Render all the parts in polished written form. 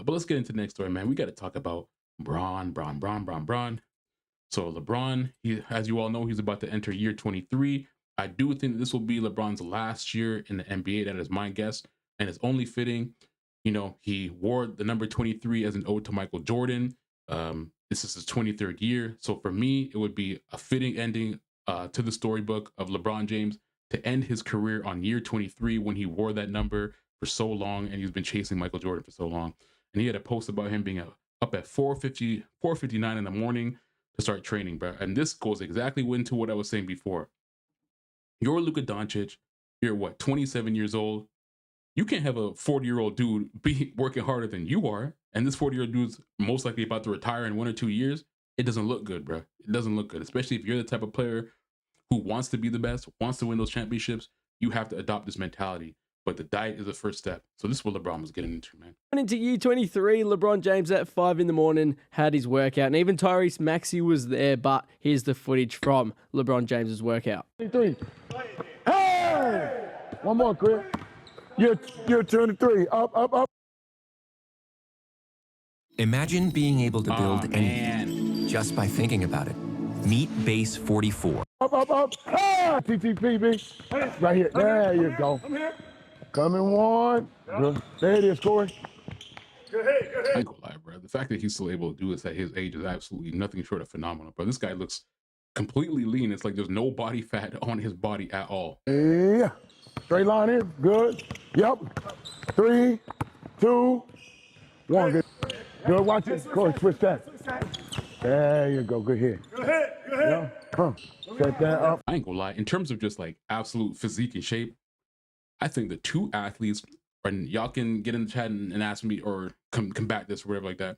But let's get into the next story, man. We got to talk about Bron. So LeBron, as you all know, he's about to enter year 23. I do think that this will be LeBron's last year in the NBA. That is my guess. And it's only fitting. You know, he wore the number 23 as an ode to Michael Jordan. This is his 23rd year. So for me, it would be a fitting ending to the storybook of LeBron James to end his career on year 23 when he wore that number for so long and he's been chasing Michael Jordan for so long. And he had a post about him being up at 4:59 in the morning to start training, bro. And this goes exactly into what I was saying before. You're Luka Doncic. You're what, 27 years old? You can't have a 40-year-old dude be working harder than you are. And this 40-year-old dude's most likely about to retire in 1 or 2 years. It doesn't look good, bro. It doesn't look good, especially if you're the type of player who wants to be the best, wants to win those championships. You have to adopt this mentality. But the diet is the first step. So this is what LeBron was getting into, man. Into year 23, LeBron James at 5 in the morning had his workout. And even Tyrese Maxey was there, but here's the footage from LeBron James's workout. 23. Hey! One more, Chris. You're 23. Up. Imagine being able to build anything just by thinking about it. Meet Base 44. Up. Ah! TTP, B. Right here. There you go. I'm here. Coming one. Good. There it is, Corey. Go ahead. I ain't gonna lie, bro. The fact that he's still able to do this at his age is absolutely nothing short of phenomenal, bro. This guy looks completely lean. It's like there's no body fat on his body at all. Yeah. Straight line in. Good. Yep. 3, 2, 1. Good. Watch it. Corey, switch that. There you go. Good hit. Go ahead. Yeah. Set that up. I ain't gonna lie. In terms of just like absolute physique and shape, I think the two athletes, and y'all can get in the chat and ask me or combat this or whatever like that.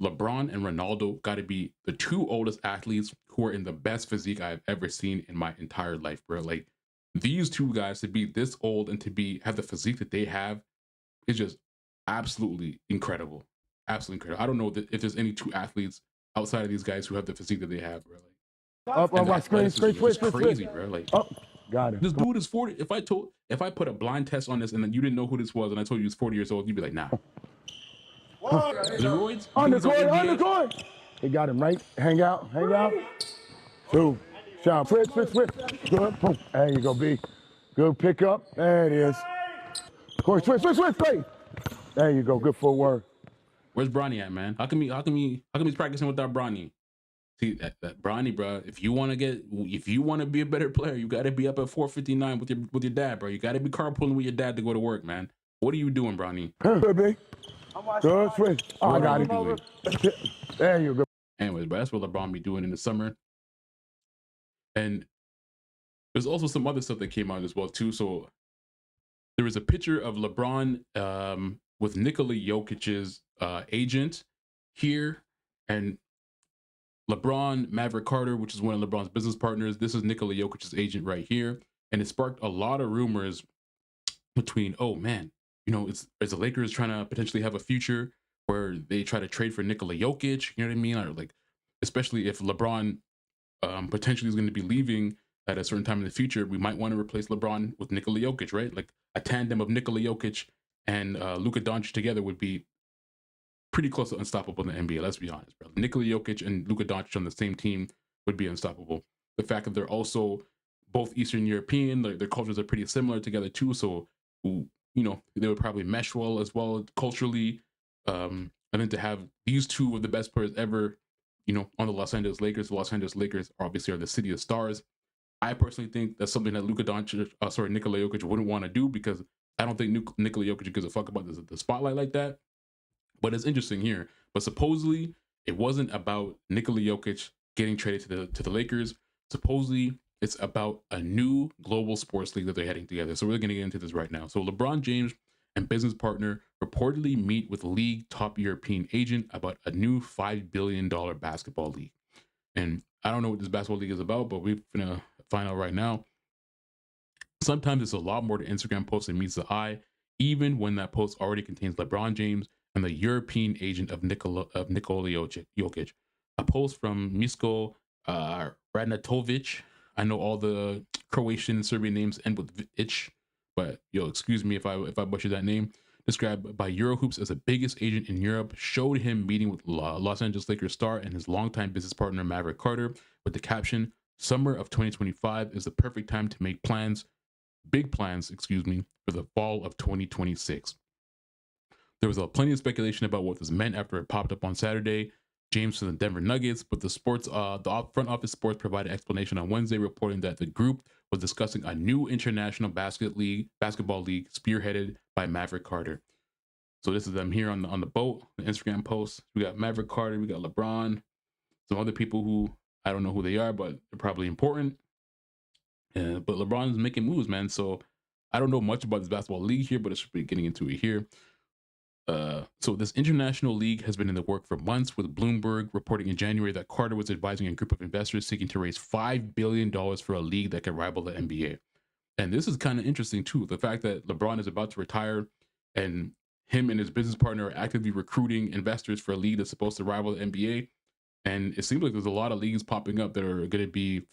LeBron and Ronaldo got to be the two oldest athletes who are in the best physique I've ever seen in my entire life, bro. Like these two guys to be this old and to have the physique that they have is just absolutely incredible. Absolutely incredible. I don't know if there's any two athletes outside of these guys who have the physique that they have, bro. Like, up, screen, switch, crazy, bro. Like, got it. This dude is 40. If I put a blind test on this and then you didn't know who this was and I told you he was 40 years old, you'd be like, nah. Steroids? Undercourt. He got him right. Hang out. 2. Shot. Switch. Good. Boom. There you go, B. Good pickup. There it is. Corey, switch. Great. There you go. Good footwork. Where's Bronny at, man? How come he's practicing without Bronny? See that Bronny, bro. If you want to be a better player, you got to be up at 4:59 with your dad, bro. You got to be carpooling with your dad to go to work, man. What are you doing, Bronny? Good, B. Good switch. Oh, I got it. There you go. Anyways, but that's what LeBron be doing in the summer. And there's also some other stuff that came out as well too. So there was a picture of LeBron with Nikola Jokic's agent here, and LeBron, Maverick Carter, which is one of LeBron's business partners. This is Nikola Jokic's agent right here. And it sparked a lot of rumors between, oh man, you know, is the Lakers trying to potentially have a future where they try to trade for Nikola Jokic, you know what I mean? Or like, especially if LeBron potentially is going to be leaving at a certain time in the future, we might want to replace LeBron with Nikola Jokic, right? Like a tandem of Nikola Jokic and Luka Doncic together would be pretty close to unstoppable in the NBA. Let's be honest, bro. Nikola Jokic and Luka Doncic on the same team would be unstoppable. The fact that they're also both Eastern European, like their cultures are pretty similar together too. So, you know, they would probably mesh well as well culturally. And then to have these two of the best players ever, you know, on the Los Angeles Lakers. The Los Angeles Lakers obviously are the city of stars. I personally think that's something that Nikola Jokic wouldn't want to do, because I don't think Nikola Jokic gives a fuck about the spotlight like that. But it's interesting here. But supposedly it wasn't about Nikola Jokic getting traded to the Lakers. Supposedly it's about a new global sports league that they're heading together. So we're going to get into this right now. So LeBron James and business partner reportedly meet with league top European agent about a new $5 billion basketball league. And I don't know what this basketball league is about, but we're going to find out right now. Sometimes it's a lot more to Instagram post than meets the eye, even when that post already contains LeBron James and the European agent of Nikola Jokic. A post from Misko Radnatovic. I know all the Croatian and Serbian names end with ich, but yo, excuse me if I butcher that name. described by Eurohoops as the biggest agent in Europe, showed him meeting with Los Angeles Lakers star and his longtime business partner Maverick Carter with the caption, "Summer of 2025 is the perfect time to make big plans, for the fall of 2026." There was plenty of speculation about what this meant after it popped up on Saturday. James to the Denver Nuggets, but the front office sports provided explanation on Wednesday, reporting that the group was discussing a new international basketball league spearheaded by Maverick Carter. So this is them here on the boat, the Instagram post. We got Maverick Carter, we got LeBron, some other people who I don't know who they are, but they're probably important. But LeBron is making moves, man. So I don't know much about this basketball league here, but I should be getting into it here. So this international league has been in the work for months, with Bloomberg reporting in January that Carter was advising a group of investors seeking to raise $5 billion for a league that could rival the NBA. And this is kind of interesting too. The fact that LeBron is about to retire and him and his business partner are actively recruiting investors for a league that's supposed to rival the NBA. And it seems like there's a lot of leagues popping up that are going to be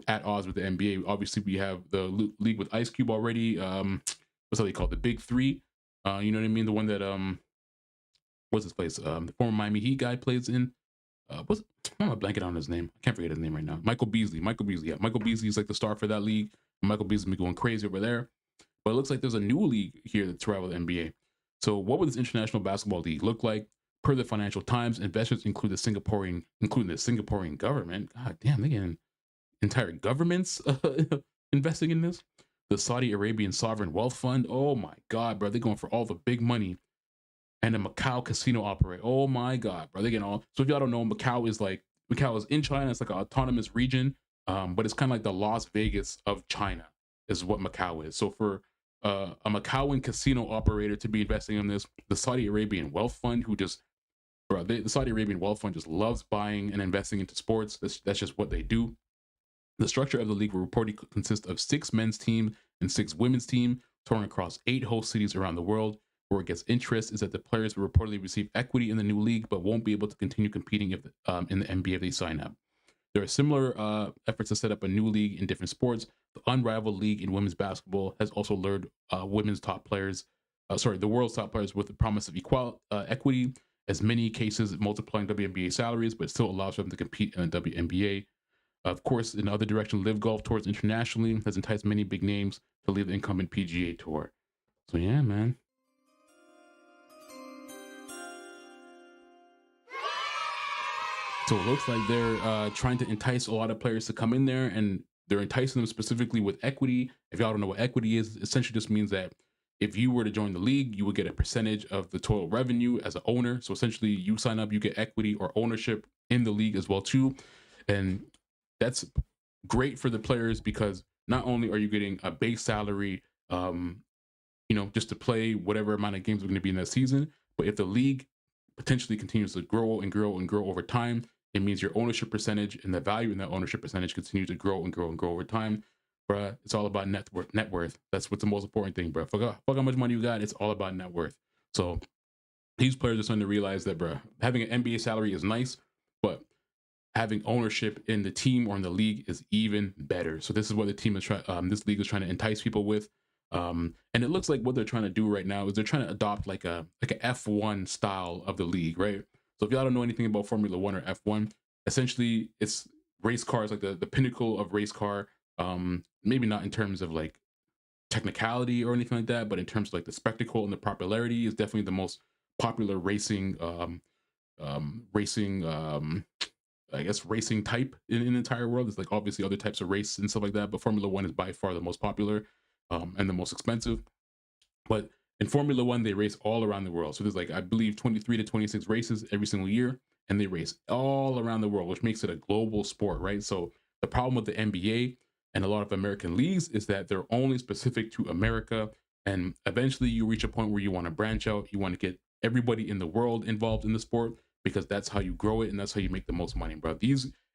at odds with the NBA. Obviously, we have the league with Ice Cube already. What's they called? The Big Three. You know what I mean? The one that what's his place? The former Miami Heat guy plays in. I'm blanking on his name. I can't forget his name right now. Michael Beasley. Yeah, Michael Beasley is like the star for that league. Michael Beasley be going crazy over there. But it looks like there's a new league here that's rival the NBA. So what would this international basketball league look like? Per the Financial Times, investors including the Singaporean government. God damn, they getting entire governments investing in this. The Saudi Arabian Sovereign Wealth Fund. Oh my God, bro. They're going for all the big money. And the Macau casino operator. Oh my God, bro. They're getting all. So if y'all don't know, Macau is in China. It's like an autonomous region. But it's kind of like the Las Vegas of China is what Macau is. So for a Macauan casino operator to be investing in this, the Saudi Arabian Wealth Fund, the Saudi Arabian Wealth Fund just loves buying and investing into sports. That's just what they do. The structure of the league will reportedly consist of 6 men's teams and 6 women's teams, touring across 8 host cities around the world. Where it gets interest is that the players will reportedly receive equity in the new league, but won't be able to continue competing in the NBA if they sign up. There are similar efforts to set up a new league in different sports. The unrivaled league in women's basketball has also lured the world's top players with the promise of equity, as many cases multiplying WNBA salaries, but still allows them to compete in the WNBA. Of course, in the other direction, LIV Golf tours internationally has enticed many big names to leave the incumbent PGA Tour. So yeah, man. So it looks like they're trying to entice a lot of players to come in there, and they're enticing them specifically with equity. If y'all don't know what equity is, it essentially just means that if you were to join the league, you would get a percentage of the total revenue as an owner. So essentially, you sign up, you get equity or ownership in the league as well too, and that's great for the players because not only are you getting a base salary, just to play whatever amount of games are going to be in that season, but if the league potentially continues to grow and grow and grow over time, it means your ownership percentage and the value in that ownership percentage continues to grow and grow and grow over time. Bruh, it's all about net worth. That's what's the most important thing, bruh. Fuck how much money you got. It's all about net worth. So these players are starting to realize that, bruh, having an NBA salary is nice, but having ownership in the team or in the league is even better. So this is what the team is this league is trying to entice people with. And it looks like what they're trying to do right now is they're trying to adopt like a F1 style of the league, right? So if y'all don't know anything about Formula 1 or F1, essentially it's race cars, like the pinnacle of race car. Maybe not in terms of like technicality or anything like that, but in terms of like the spectacle and the popularity is definitely the most popular racing racing type in the entire world. There's like obviously other types of race and stuff like that, but Formula 1 is by far the most popular and the most expensive. But in Formula 1, they race all around the world. So there's like, I believe 23 to 26 races every single year, and they race all around the world, which makes it a global sport, right? So the problem with the NBA and a lot of American leagues is that they're only specific to America. And eventually you reach a point where you want to branch out. You want to get everybody in the world involved in the sport, because that's how you grow it and that's how you make the most money, bro.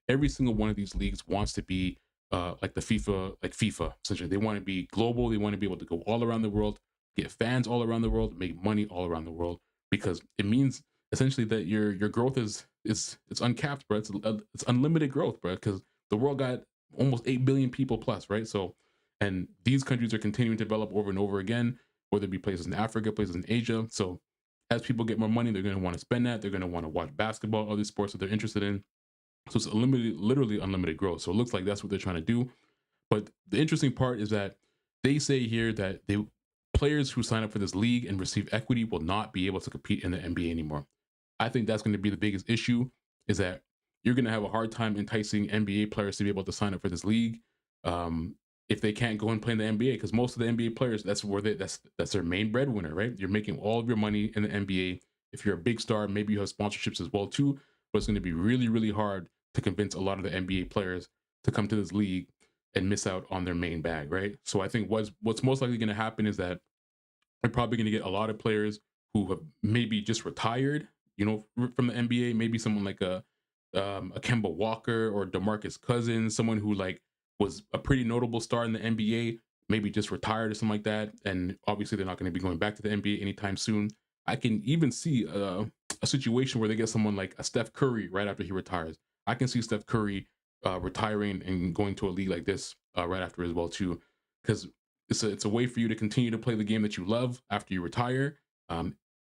Every single one of these leagues wants to be like FIFA, essentially. They want to be global. They want to be able to go all around the world, get fans all around the world, make money all around the world, because it means essentially that your growth is it's uncapped, bro. It's unlimited growth, bro, because the world got almost 8 billion people plus, right? So, and these countries are continuing to develop over and over again, whether it be places in Africa, places in Asia. So as people get more money, they're going to want to spend that. They're going to want to watch basketball, other sports that they're interested in. So it's unlimited, literally unlimited growth. So it looks like that's what they're trying to do. But the interesting part is that they say here that players who sign up for this league and receive equity will not be able to compete in the NBA anymore. I think that's going to be the biggest issue, is that you're going to have a hard time enticing NBA players to be able to sign up for this league if they can't go and play in the NBA, because most of the NBA players, that's their main breadwinner, right? You're making all of your money in the NBA. If you're a big star, maybe you have sponsorships as well too, but it's going to be really, really hard to convince a lot of the NBA players to come to this league and miss out on their main bag, right? So I think what's most likely going to happen is that they're probably going to get a lot of players who have maybe just retired, from the NBA. Maybe someone like a Kemba Walker or DeMarcus Cousins, someone who was a pretty notable star in the NBA, maybe just retired or something like that. And obviously they're not going to be going back to the NBA anytime soon. I can even see a situation where they get someone like a Steph Curry right after he retires. I can see Steph Curry retiring and going to a league like this right after as well too, because it's a way for you to continue to play the game that you love after you retire.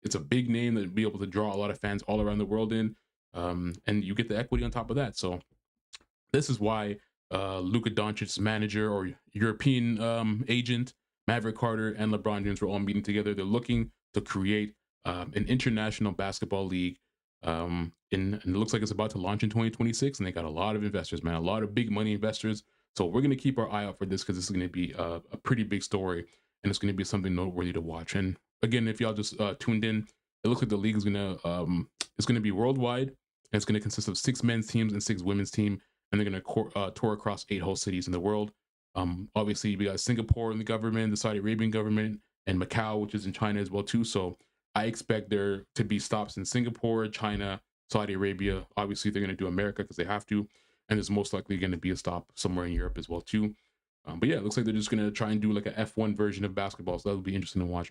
It's a big name that will be able to draw a lot of fans all around the world in, and you get the equity on top of that. So this is why Luka Doncic's manager or European agent, Maverick Carter, and LeBron James were all meeting together. They're looking to create an international basketball league, and it looks like it's about to launch in 2026. And they got a lot of investors, man, a lot of big money investors. So we're going to keep our eye out for this, because this is going to be a pretty big story, and it's going to be something noteworthy to watch. And again, if y'all just tuned in, it looks like the league is it's going to be worldwide, and it's going to consist of 6 men's teams and 6 women's teams. And they're going to tour across 8 host cities in the world. Obviously, we got Singapore in the government, the Saudi Arabian government, and Macau, which is in China as well too. So I expect there to be stops in Singapore, China, Saudi Arabia. Obviously, they're going to do America because they have to. And there's most likely going to be a stop somewhere in Europe as well too. But yeah, it looks like they're just going to try and do like a F1 version of basketball. So that'll be interesting to watch.